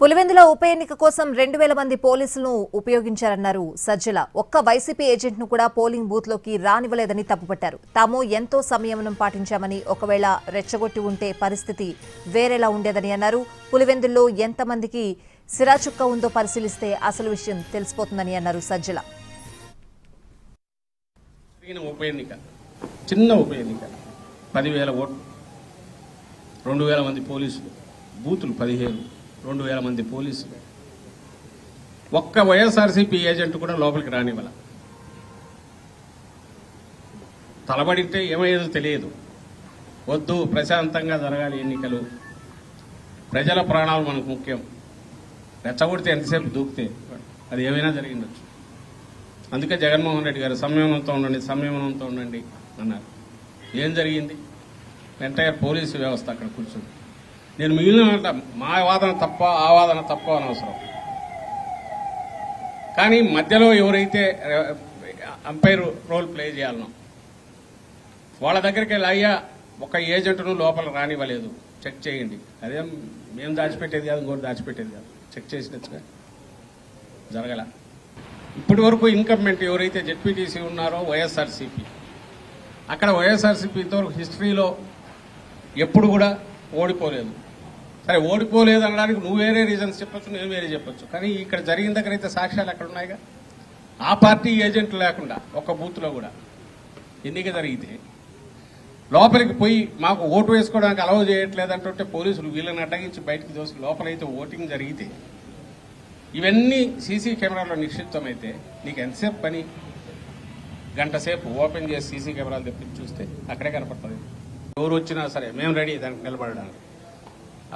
పులివెందుల ఉప ఎన్నిక కోసం 2000 మంది పోలీసులను ఉపయోగించారన్నారు సజ్జల. ఒక్క వైసీపీ ఏజెంట్ ను కూడా పోలింగ్ బూత్ లోకి రానివ్వలేదని తప్పుపట్టారు. తాము ఎంతో సంయమనం పాటించామని, ఒకవేళ రెచ్చగొట్టి ఉంటే పరిస్థితి వేరేలా ఉండేదని అన్నారు. పులివెందుల్లో ఎంతమందికి సిరాచుక్క ఉందో పరిశీలిస్తే అసలు విషయం తెలిసిపోతుందని అన్నారు సజ్జల. చిన్న ఉప ఎన్నిక 10,000 ఓట్లు, 2,000 మంది పోలీసులు, బూతులు 15, 2,000 మంది పోలీసులు, ఒక్క వైఎస్ఆర్సీపీ ఏజెంట్ కూడా లోపలికి రానివ్వాల. తలబడితే ఏమయ్యేదో తెలియదు. వద్దు, ప్రశాంతంగా జరగాలి ఎన్నికలు, ప్రజల ప్రాణాలు మనకు ముఖ్యం. రెచ్చగొడితే ఎంతసేపు దూకితే అది ఏమైనా జరిగిండొచ్చు. అందుకే జగన్మోహన్ రెడ్డి గారు సంయమనంతో ఉండండి అన్నారు. ఏం జరిగింది? ఎంటైర్ పోలీసు వ్యవస్థ అక్కడ కూర్చుంది. నేను మిగిలిన మా వాదన తప్ప, ఆ వాదన తప్ప అనవసరం. కానీ మధ్యలో ఎవరైతే అంపైర్ రోల్ ప్లే చేయాలనో వాళ్ళ దగ్గరికి వెళ్ళి, అయ్యా ఒక ఏజెంట్ను లోపల రానివ్వలేదు, చెక్ చేయండి. అదేం మేము దాచిపెట్టేది కాదు, ఇంకోటి దాచిపెట్టేది కాదు. చెక్ చేసినట్టుగా జరగల. ఇప్పటి వరకు ఇన్కంబెంట్ ఎవరైతే జెడ్పీటీసీ ఉన్నారో వైఎస్ఆర్సీపీ, అక్కడ వైఎస్ఆర్సీపీ ఇంతవరకు హిస్టరీలో ఎప్పుడు కూడా ఓడిపోలేదు. సరే, ఓడిపోలేదు అనడానికి నువ్వు వేరే రీజన్స్ చెప్పొచ్చు, నేను వేరే చెప్పొచ్చు. కానీ ఇక్కడ జరిగిన దగ్గర అయితే సాక్ష్యాలు అక్కడ ఉన్నాయిగా. ఆ పార్టీ ఏజెంట్లు లేకుండా ఒక బూత్లో కూడా ఎన్నిక జరిగితే లోపలికి పోయి మాకు ఓటు వేసుకోవడానికి అలౌ చేయట్లేదంటుంటే పోలీసులు వీళ్ళని అడ్డగించి బయటకు దోసి లోపలైతే ఓటింగ్ జరిగితే, ఇవన్నీ సీసీ కెమెరాలో నిక్షిప్తమైతే నీకు ఎంతసేపు పని? గంట సేపు ఓపెన్ చేసి సీసీ కెమెరాలు తెప్పించి చూస్తే అక్కడే కనపడుతుంది. ఎవరు వచ్చినా సరే మేము రెడీ దానికి నిలబడడానికి.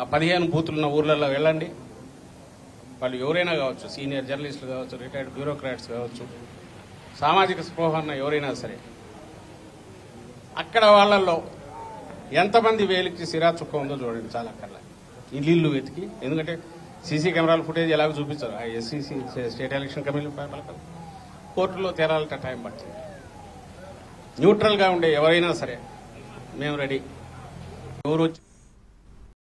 ఆ 15 బూతులున్న ఊర్లలో వెళ్ళండి. వాళ్ళు ఎవరైనా కావచ్చు, సీనియర్ జర్నలిస్టులు కావచ్చు, రిటైర్డ్ బ్యూరోక్రాట్స్ కావచ్చు, సామాజిక స్పృహ ఉన్న ఎవరైనా సరే, అక్కడ వాళ్ళల్లో ఎంతమంది వేలికి సిరా చుక్క ఉందో చూడండి. చాలా అక్కర్లా ఇల్లు వెతికి, ఎందుకంటే సీసీ కెమెరాల ఫుటేజ్ ఎలాగో చూపించారు. ఆ ఎస్సీసీ స్టేట్ ఎలక్షన్ కమిషన్ పలకలు కోర్టులో తేరాలంటే టైం పడుతుంది. న్యూట్రల్గా ఉండే ఎవరైనా సరే మేము రెడీ. ఎవరు వచ్చి